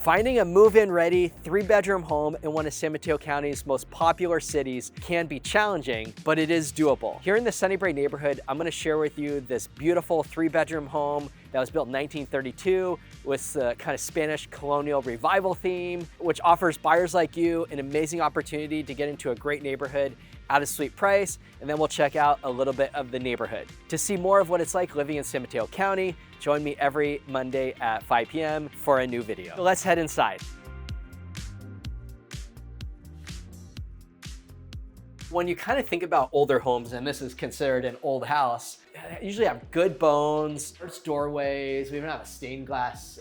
Finding a move-in ready 3-bedroom home in one of San Mateo County's most popular cities can be challenging, but it is doable. Here in the Sunnybrae neighborhood, I'm gonna share with you this beautiful 3-bedroom home that was built in 1932 with the kind of Spanish colonial revival theme, which offers buyers like you an amazing opportunity to get into a great neighborhood at a sweet price, and then we'll check out a little bit of the neighborhood. To see more of what it's like living in San Mateo County, join me every Monday at 5 p.m. for a new video. So let's head inside. When you kind of think about older homes, and this is considered an old house, usually have good bones, there's doorways, we even have a stained glass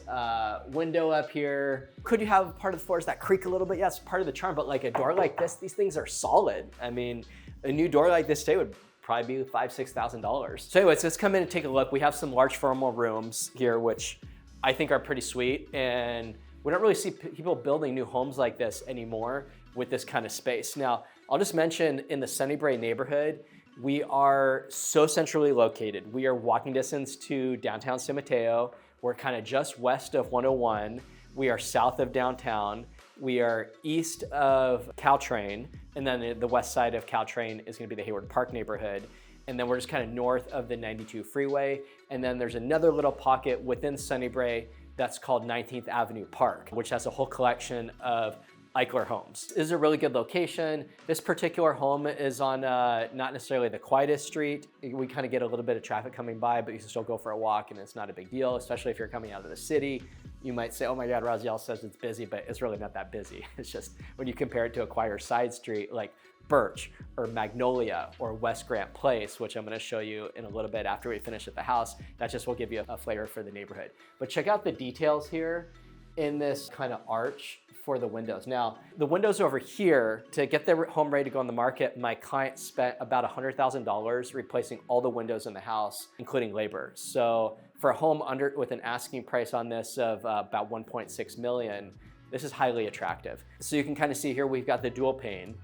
window up here. Could you have part of the floors that creak a little bit? Yes, part of the charm, but like a door like this, these things are solid. I mean, a new door like this today would probably be $5,000, $6,000. So anyways, let's come in and take a look. We have some large formal rooms here, which I think are pretty sweet. And we don't really see people building new homes like this anymore with this kind of space. Now, I'll just mention in the Sunnybrae neighborhood, we are so centrally located. We are walking distance to downtown San Mateo. We're kind of just west of 101. We are south of downtown. We are east of Caltrain, and then the west side of Caltrain is gonna be the Hayward Park neighborhood. And then we're just kind of north of the 92 freeway. And then there's another little pocket within Sunnybrae that's called 19th Avenue Park, which has a whole collection of Eichler homes. This is a really good location. This particular home is on not necessarily the quietest street. We kind of get a little bit of traffic coming by, but you can still go for a walk and it's not a big deal, especially if you're coming out of the city. You might say, oh my God, Raziel says it's busy, but it's really not that busy. It's just when you compare it to a quieter side street like Birch or Magnolia or West Grant Place, which I'm gonna show you in a little bit after we finish at the house, that just will give you a flavor for the neighborhood. But check out the details here in this kind of arch for the windows. Now, the windows over here, to get their home ready to go on the market, my client spent about $100,000 replacing all the windows in the house, including labor. So for a home with an asking price on this of about 1.6 million, this is highly attractive. So you can kind of see here, we've got the dual pane,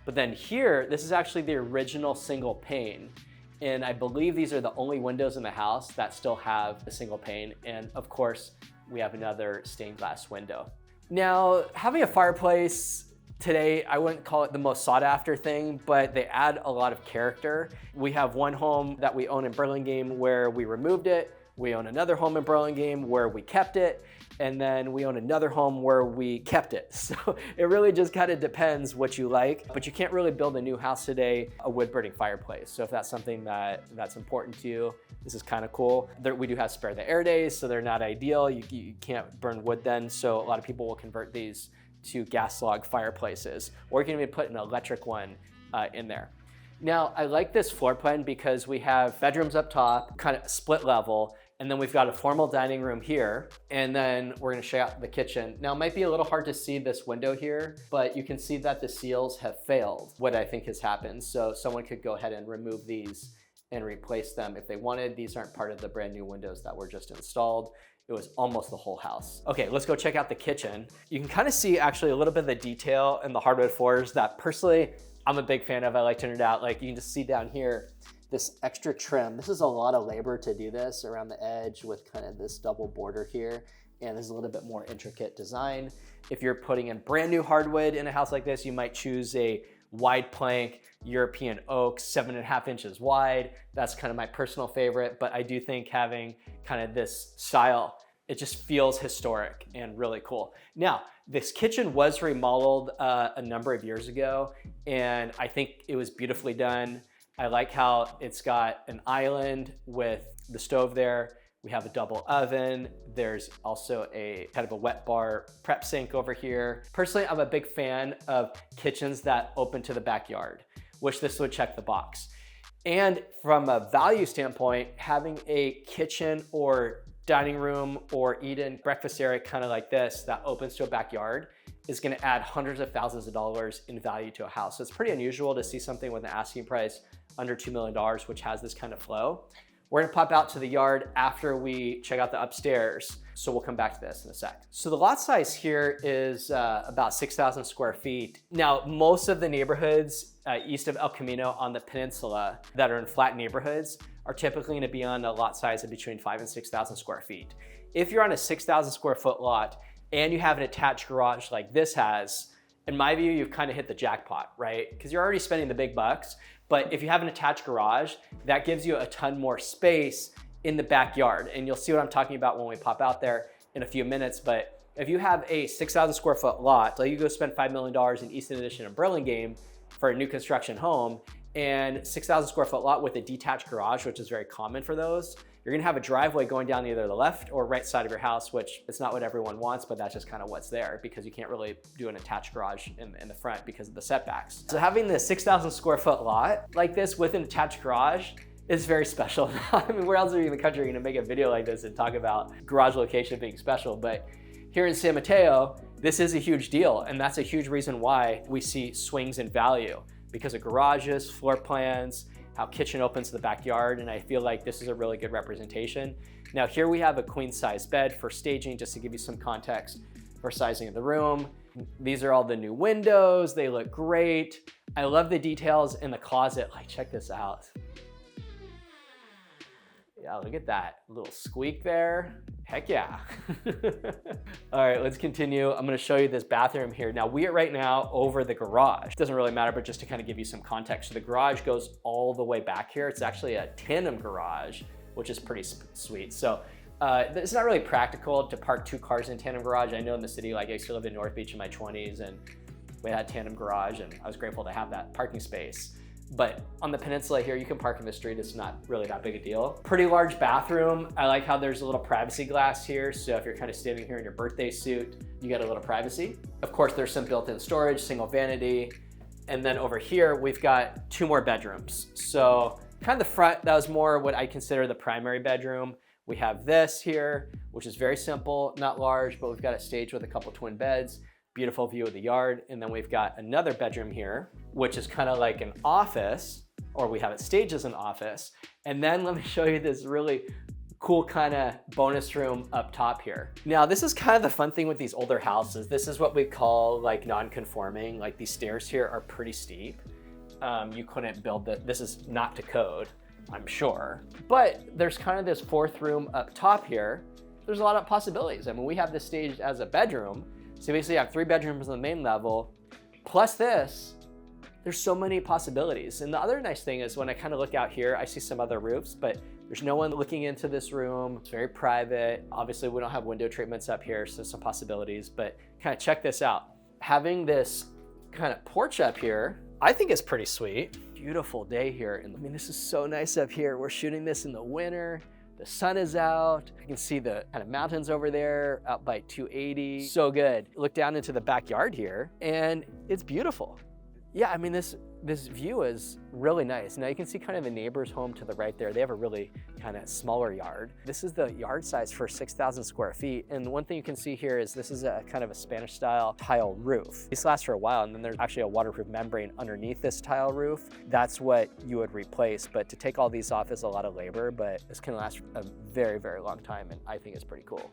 but then here, this is actually the original single pane. And I believe these are the only windows in the house that still have a single pane. And of course, we have another stained glass window. Now, having a fireplace today, I wouldn't call it the most sought after thing, but they add a lot of character. We have one home that we own in Burlingame where we removed it. We own another home in Burlingame where we kept it. And then we own another home where we kept it. So it really just kind of depends what you like, but you can't really build a new house today, a wood burning fireplace. So if that's something that's important to you, this is kind of cool. We do have spare the air days, so they're not ideal. You can't burn wood then. So a lot of people will convert these to gas log fireplaces, or you can even put an electric one in there. Now, I like this floor plan because we have bedrooms up top, kind of split level, and then we've got a formal dining room here, and then we're gonna show out the kitchen. Now, it might be a little hard to see this window here, but you can see that the seals have failed, what I think has happened. So someone could go ahead and remove these and replace them if they wanted. These aren't part of the brand new windows that were just installed. It was almost the whole house. Okay, let's go check out the kitchen. You can kind of see actually a little bit of the detail in the hardwood floors that personally, I'm a big fan of. I like to turn it out. Like you can just see down here, this extra trim. This is a lot of labor to do this around the edge with kind of this double border here. And there's a little bit more intricate design. If you're putting in brand new hardwood in a house like this, you might choose a wide plank European oak, 7.5 inches wide. That's kind of my personal favorite, but I do think having kind of this style, it just feels historic and really cool. Now, this kitchen was remodeled a number of years ago, and I think it was beautifully done. I like how it's got an island with the stove there. We have a double oven. There's also a kind of a wet bar prep sink over here. Personally, I'm a big fan of kitchens that open to the backyard, which this would check the box. And from a value standpoint, having a kitchen or dining room or eat-in breakfast area kind of like this that opens to a backyard is gonna add hundreds of thousands of dollars in value to a house. So it's pretty unusual to see something with an asking price under $2 million, which has this kind of flow. We're gonna pop out to the yard after we check out the upstairs. So we'll come back to this in a sec. So the lot size here is about 6,000 square feet. Now, most of the neighborhoods east of El Camino on the peninsula that are in flat neighborhoods are typically gonna be on a lot size of between 5,000 and 6,000 square feet. If you're on a 6,000 square foot lot, and you have an attached garage like this has, in my view, you've kind of hit the jackpot, right? Because you're already spending the big bucks, but if you have an attached garage, that gives you a ton more space in the backyard. And you'll see what I'm talking about when we pop out there in a few minutes. But if you have a 6,000 square foot lot, like you go spend $5 million in Easton Edition and Burlingame for a new construction home, and 6,000 square foot lot with a detached garage, which is very common for those, you're gonna have a driveway going down either the left or right side of your house, which is not what everyone wants, but that's just kind of what's there because you can't really do an attached garage in the front because of the setbacks. So having the 6,000 square foot lot like this with an attached garage is very special. I mean, where else are you in the country gonna make a video like this and talk about garage location being special? But here in San Mateo, this is a huge deal. And that's a huge reason why we see swings in value because of garages, floor plans, how kitchen opens to the backyard, and I feel like this is a really good representation. Now here we have a queen size bed for staging, just to give you some context for sizing of the room. These are all the new windows, they look great. I love the details in the closet, like check this out. Yeah, look at that, little squeak there. Heck yeah. All right, let's continue. I'm gonna show you this bathroom here. Now we are right now over the garage. Doesn't really matter, but just to kind of give you some context. So the garage goes all the way back here. It's actually a tandem garage, which is pretty sweet. So it's not really practical to park 2 cars in a tandem garage. I know in the city, like I used to live in North Beach in my 20s and we had a tandem garage and I was grateful to have that parking space. But on the peninsula here, you can park in the street. It's not really that big a deal. Pretty large bathroom. I like how there's a little privacy glass here. So if you're kind of standing here in your birthday suit, you get a little privacy. Of course, there's some built-in storage, single vanity. And then over here, we've got 2 more bedrooms. So kind of the front, that was more what I consider the primary bedroom. We have this here, which is very simple, not large, but we've got it staged with a couple twin beds. Beautiful view of the yard. And then we've got another bedroom here, which is kind of like an office, or we have it staged as an office. And then let me show you this really cool kind of bonus room up top here. Now, this is kind of the fun thing with these older houses. This is what we call like non-conforming. Like these stairs here are pretty steep. You couldn't build this is not to code, I'm sure. But there's kind of this 4th room up top here. There's a lot of possibilities. I mean, we have this staged as a bedroom. So basically you have 3 bedrooms on the main level, plus this. There's so many possibilities. And the other nice thing is when I kind of look out here, I see some other roofs, but there's no one looking into this room. It's very private. Obviously we don't have window treatments up here, so some possibilities, but kind of check this out. Having this kind of porch up here, I think is pretty sweet. Beautiful day here. And I mean, this is so nice up here. We're shooting this in the winter. The sun is out. You can see the kind of mountains over there out by 280. So good. Look down into the backyard here and it's beautiful. Yeah, I mean, this view is really nice. Now you can see kind of the neighbor's home to the right there. They have a really kind of smaller yard. This is the yard size for 6,000 square feet. And one thing you can see here is this is a kind of a Spanish style tile roof. These last for a while, and then there's actually a waterproof membrane underneath this tile roof. That's what you would replace. But to take all these off is a lot of labor, but this can last a very, very long time. And I think it's pretty cool.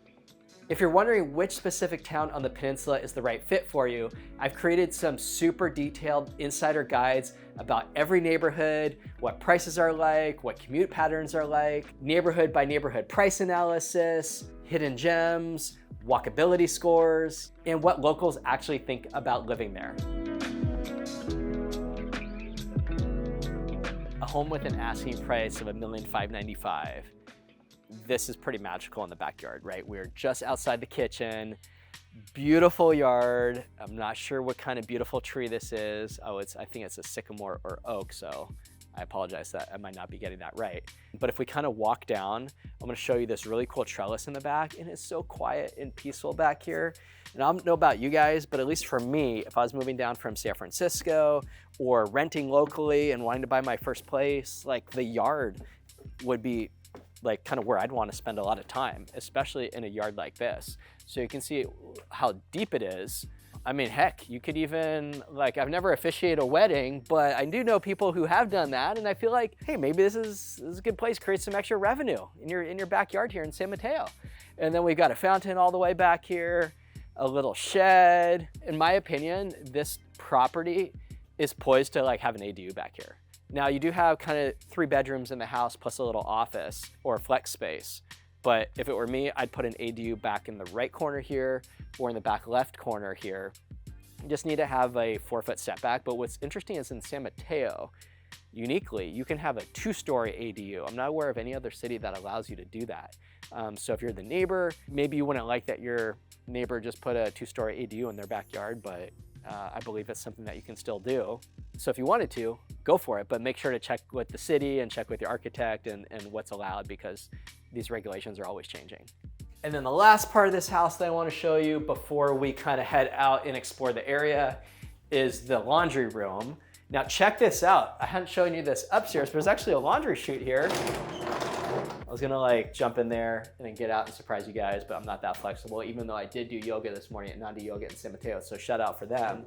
If you're wondering which specific town on the peninsula is the right fit for you, I've created some super detailed insider guides about every neighborhood, what prices are like, what commute patterns are like, neighborhood by neighborhood price analysis, hidden gems, walkability scores, and what locals actually think about living there. A home with an asking price of $1,595,000. This is pretty magical in the backyard, right? We're just outside the kitchen, beautiful yard. I'm not sure what kind of beautiful tree this is. Oh, I think it's a sycamore or oak, so I apologize that I might not be getting that right. But if we kind of walk down, I'm gonna show you this really cool trellis in the back, and it's so quiet and peaceful back here. And I don't know about you guys, but at least for me, if I was moving down from San Francisco or renting locally and wanting to buy my first place, like the yard would be like kind of where I'd want to spend a lot of time, especially in a yard like this. So you can see how deep it is. I mean, heck, you could even, like, I've never officiated a wedding, but I do know people who have done that, and I feel like, hey, maybe this is a good place, create some extra revenue in your backyard here in San Mateo. And then we've got a fountain all the way back here, a little shed. In my opinion, this property is poised to like have an ADU back here. Now you do have kind of 3 bedrooms in the house plus a little office or flex space. But if it were me, I'd put an ADU back in the right corner here or in the back left corner here. You just need to have a 4-foot setback. But what's interesting is in San Mateo, uniquely, you can have a 2-story ADU. I'm not aware of any other city that allows you to do that. So if you're the neighbor, maybe you wouldn't like that your neighbor just put a 2-story ADU in their backyard, but I believe it's something that you can still do. So if you wanted to, go for it, but make sure to check with the city and check with your architect and what's allowed, because these regulations are always changing. And then the last part of this house that I want to show you before we kind of head out and explore the area is the laundry room. Now check this out. I hadn't shown you this upstairs, but there's actually a laundry chute here. I was gonna like jump in there and then get out and surprise you guys, but I'm not that flexible, even though I did do yoga this morning at Nandi Yoga in San Mateo, so shout out for them.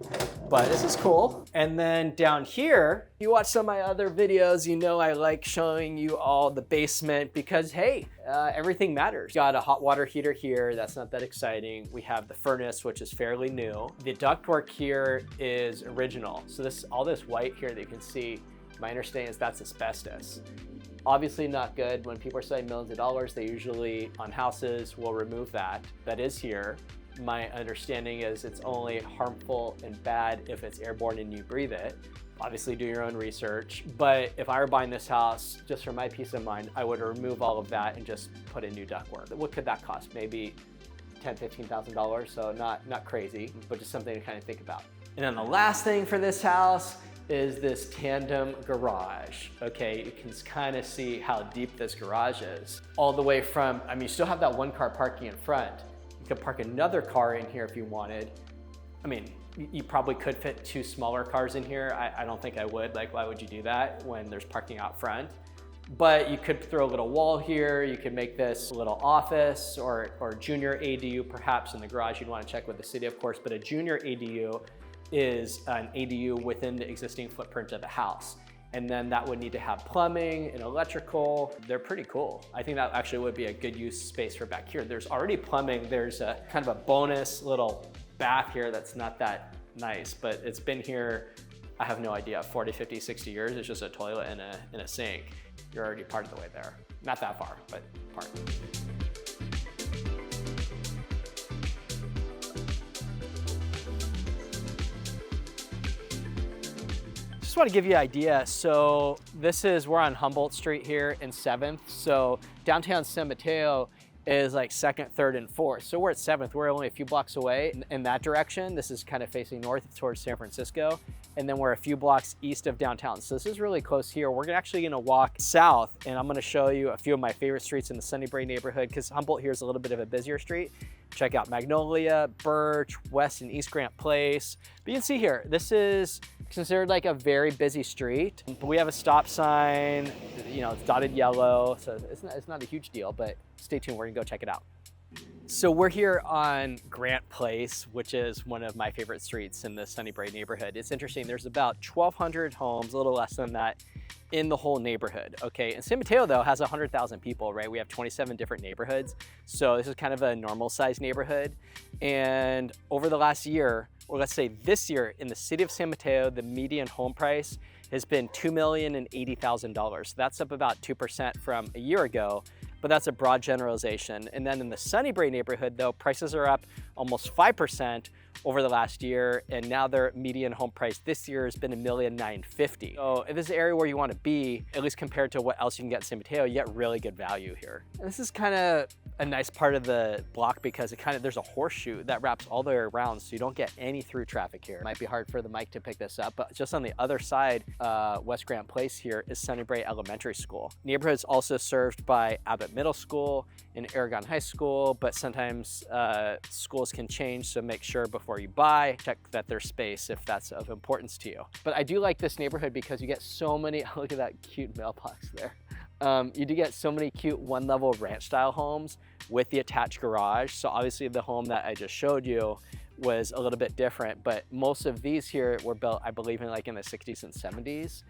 But this is cool. And then down here, you watch some of my other videos, you know I like showing you all the basement because, hey, everything matters. Got a hot water heater here, that's not that exciting. We have the furnace, which is fairly new. The ductwork here is original. So all this white here that you can see, my understanding is that's asbestos. Obviously not good. When people are spending millions of dollars, they usually, on houses, will remove that. That is here. My understanding is it's only harmful and bad if it's airborne and you breathe it. Obviously do your own research. But if I were buying this house, just for my peace of mind, I would remove all of that and just put in new ductwork. What could that cost? Maybe $10,000, $15,000, so not crazy, but just something to kind of think about. And then the last thing for this house is this tandem garage. Okay, you can kind of see how deep this garage is. All the way from, I mean, you still have that 1-car parking in front. You could park another car in here if you wanted. I mean, you probably could fit 2 smaller cars in here. I don't think I would. Like, why would you do that when there's parking out front? But you could throw a little wall here. You could make this a little office or junior ADU perhaps in the garage. You'd want to check with the city, of course, but a junior ADU is an ADU within the existing footprint of the house. And then that would need to have plumbing and electrical. They're pretty cool. I think that actually would be a good use space for back here. There's already plumbing. There's a kind of a bonus little bath here that's not that nice, but it's been here, I have no idea, 40, 50, 60 years. It's just a toilet and a sink. You're already part of the way there. Not that far, but part. Just want to give you an idea. So we're on Humboldt Street here in 7th. So downtown San Mateo is like 2nd, 3rd, and 4th. So we're at 7th. We're only a few blocks away in that direction. This is kind of facing north towards San Francisco. And then we're a few blocks east of downtown. So this is really close here. We're actually gonna walk south and I'm gonna show you a few of my favorite streets in the Sunnybrae neighborhood because Humboldt here is a little bit of a busier street. Check out Magnolia, Birch, West and East Grant Place. But you can see here, this is considered like a very busy street. We have a stop sign, you know, it's dotted yellow. So it's not a huge deal, but stay tuned, we're gonna go check it out. So we're here on Grant Place, which is one of my favorite streets in the Sunnybrae neighborhood. It's interesting, there's about 1,200 homes, a little less than that, in the whole neighborhood, okay? And San Mateo, though, has 100,000 people, right? We have 27 different neighborhoods. So this is kind of a normal sized neighborhood. And over the last year, or let's say this year, in the city of San Mateo, the median home price has been $2,080,000. So that's up about 2% from a year ago. But that's a broad generalization. And then in the Sunnybrae neighborhood, though, prices are up almost 5% over the last year, and now their median home price this year has been $1,950,000. So if this is an area where you want to be, at least compared to what else you can get in San Mateo, you get really good value here. And this is kind of a nice part of the block because there's a horseshoe that wraps all the way around, so you don't get any through traffic here. It might be hard for the mic to pick this up, but just on the other side, West Grant Place here is Sunnybrae Elementary School. Neighborhood's also served by Abbott Middle School and Aragon High School, but sometimes schools can change, so make sure before you buy, check that there's space if that's of importance to you. But I do like this neighborhood because you get so many, look at that cute mailbox there. You do get so many cute one-level ranch-style homes with the attached garage. So obviously the home that I just showed you was a little bit different, but most of these here were built, I believe, in the 60s and 70s.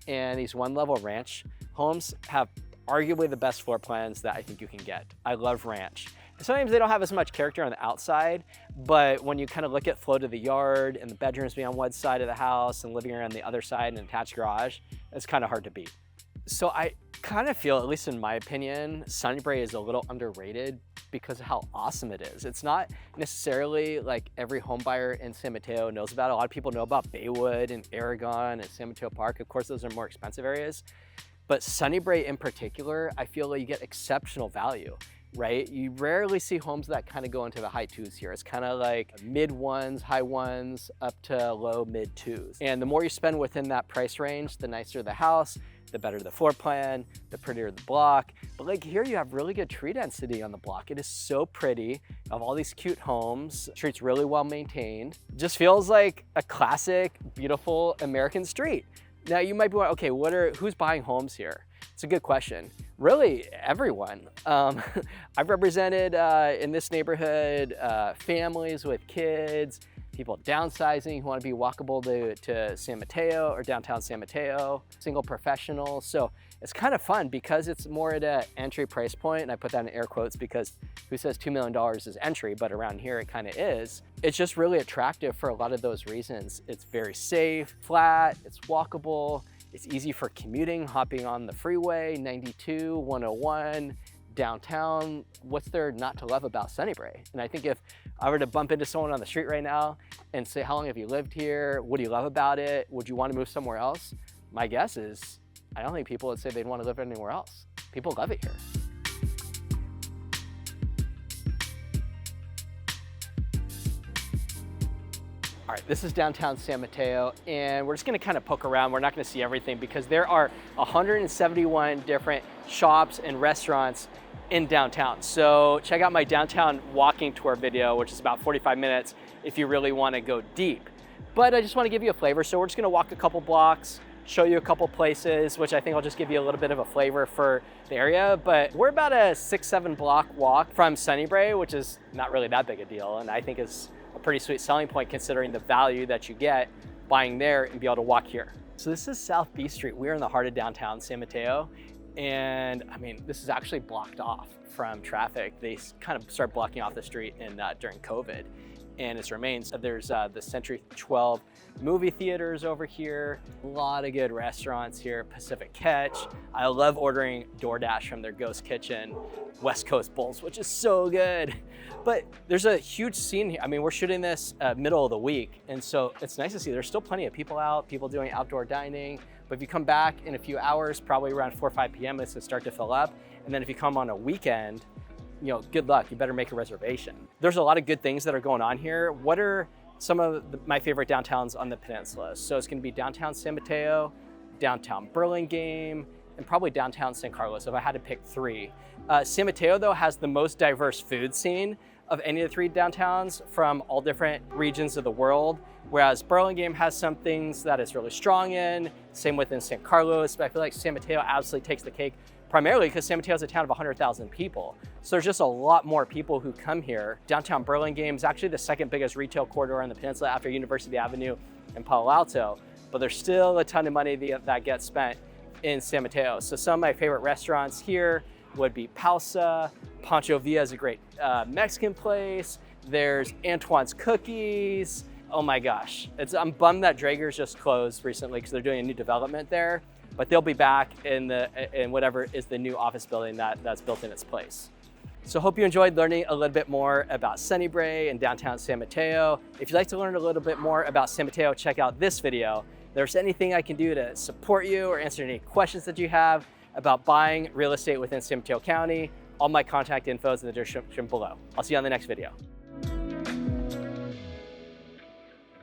And these one-level ranch homes have arguably the best floor plans that I think you can get. I love ranch. Sometimes they don't have as much character on the outside, but when you kind of look at flow to the yard and the bedrooms being on one side of the house and living area on the other side and an attached garage, it's kind of hard to beat. So I kind of feel, at least in my opinion, Sunnybrae is a little underrated because of how awesome it is. It's not necessarily like every home buyer in San Mateo knows about it. A lot of people know about Baywood and Aragon and San Mateo Park. Of course, those are more expensive areas. But Sunnybrae in particular, I feel like you get exceptional value, right? You rarely see homes that kind of go into the high twos here. It's kind of like mid ones, high ones, up to low mid twos. And the more you spend within that price range, the nicer the house, the better the floor plan, the prettier the block. But like here you have really good tree density on the block. It is so pretty. You have all these cute homes. The street's really well maintained. It just feels like a classic, beautiful American street. Now you might be wondering, okay, who's buying homes here? It's a good question. Really, everyone. I've represented in this neighborhood families with kids, people downsizing who want to be walkable to San Mateo or downtown San Mateo, single professionals. So it's kind of fun because it's more at an entry price point, and I put that in air quotes because who says $2 million is entry, but around here it kind of is. It's just really attractive for a lot of those reasons. It's very safe, flat, it's walkable, it's easy for commuting, hopping on the freeway, 92, 101, downtown. What's there not to love about Sunnybrae? And I think if I were to bump into someone on the street right now and say, how long have you lived here? What do you love about it? Would you want to move somewhere else? My guess is, I don't think people would say they'd want to live anywhere else. People love it here. All right, this is downtown San Mateo, and we're just gonna kind of poke around. We're not gonna see everything because there are 171 different shops and restaurants in downtown. So check out my downtown walking tour video, which is about 45 minutes if you really wanna go deep. But I just wanna give you a flavor. So we're just gonna walk a couple blocks, show you a couple places, which I think will just give you a little bit of a flavor for the area. But we're about a 6-7 block walk from Sunnybrae, which is not really that big a deal, and I think is a pretty sweet selling point considering the value that you get buying there and be able to walk here. So this is South B Street. We're in the heart of downtown San Mateo. And I mean, this is actually blocked off from traffic. They kind of started blocking off the street during COVID, and it's remains. There's the Century 12 movie theaters over here. A lot of good restaurants here. Pacific Catch. I love ordering DoorDash from their ghost kitchen. West Coast Bowls, which is so good. But there's a huge scene here. I mean, we're shooting this middle of the week, and so it's nice to see there's still plenty of people out, people doing outdoor dining. But if you come back in a few hours, probably around 4 or 5 p.m., it's gonna start to fill up. And then if you come on a weekend, you know, good luck, you better make a reservation. There's a lot of good things that are going on here. What are some of my favorite downtowns on the peninsula? So it's gonna be downtown San Mateo, downtown Burlingame, and probably downtown San Carlos, if I had to pick 3. San Mateo, though, has the most diverse food scene of any of the 3 downtowns from all different regions of the world, whereas Burlingame has some things that it's really strong in, same within San Carlos, but I feel like San Mateo absolutely takes the cake, primarily because San Mateo is a town of 100,000 people. So there's just a lot more people who come here. Downtown Burlingame is actually the 2nd biggest retail corridor on the peninsula after University Avenue and Palo Alto, but there's still a ton of money that gets spent in San Mateo. So some of my favorite restaurants here would be Pausa. Pancho Villa is a great Mexican place. There's Antoine's Cookies. Oh my gosh. I'm bummed that Draeger's just closed recently because they're doing a new development there, but they'll be back in whatever is the new office building that's built in its place. So hope you enjoyed learning a little bit more about Sunnybrae and downtown San Mateo. If you'd like to learn a little bit more about San Mateo, check out this video. If there's anything I can do to support you or answer any questions that you have about buying real estate within San Mateo County, all my contact info is in the description below. I'll see you on the next video.